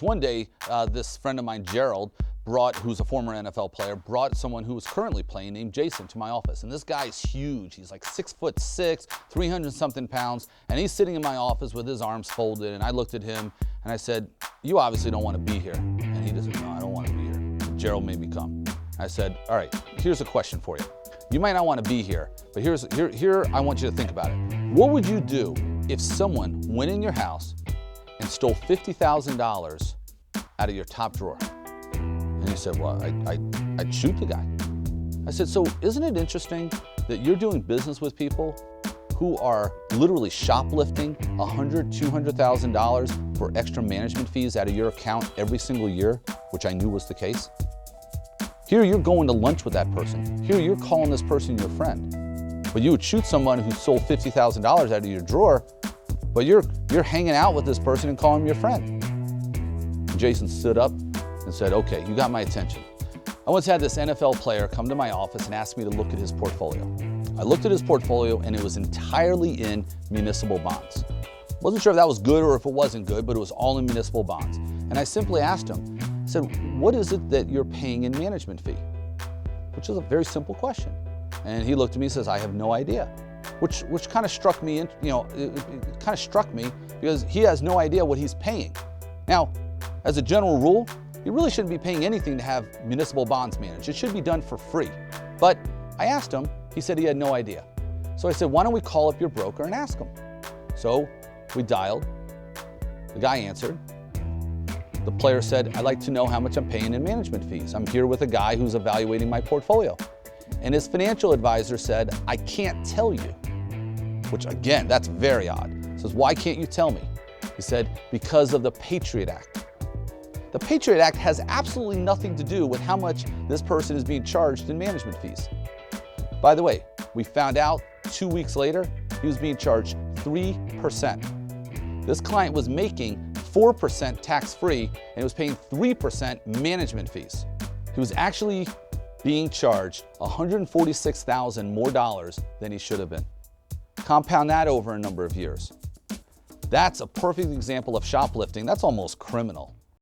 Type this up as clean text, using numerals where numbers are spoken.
One day, this friend of mine, Gerald, who's a former NFL player, brought someone who was currently playing named Jason to my office. And this guy is huge. He's like 6'6", 300-something pounds. And he's sitting in my office with his arms folded. And I looked at him and I said, "You obviously don't want to be here." And he just said, "No, I don't want to be here." Gerald made me come. I said, "All right, here's a question for you. You might not want to be here, but here I want you to think about it. What would you do if someone went in your house and stole $50,000 out of your top drawer?" And he said, "Well, I'd shoot the guy." I said, "So isn't it interesting that you're doing business with people who are literally shoplifting $100,000, $200,000 for extra management fees out of your account every single year," which I knew was the case. Here you're going to lunch with that person. Here you're calling this person your friend. But you would shoot someone who stole $50,000 out of your drawer, but you're hanging out with this person and calling him your friend." And Jason stood up and said, "Okay, you got my attention. I once had this NFL player come to my office and ask me to look at his portfolio. I looked at his portfolio and it was entirely in municipal bonds. Wasn't sure if that was good or if it wasn't good, but it was all in municipal bonds. And I simply asked him, I said, "What is it that you're paying in management fee?" Which is a very simple question. And he looked at me and says, "I have no idea." Which kind of struck me, it kind of struck me because he has no idea what he's paying. Now, as a general rule, you really shouldn't be paying anything to have municipal bonds managed. It should be done for free. But I asked him, he said he had no idea. So I said, "Why don't we call up your broker and ask him?" So we dialed, the guy answered. The player said, "I'd like to know how much I'm paying in management fees. I'm here with a guy who's evaluating my portfolio." And his financial advisor said, "I can't tell you," which again, that's very odd. He says, "Why can't you tell me?" He said, "Because of the Patriot Act." The Patriot Act has absolutely nothing to do with how much this person is being charged in management fees. By the way, we found out 2 weeks later, he was being charged 3%. This client was making 4% tax-free and was paying 3% management fees. He was actually being charged $146,000 more than he should have been. Compound that over a number of years. That's a perfect example of shoplifting. That's almost criminal.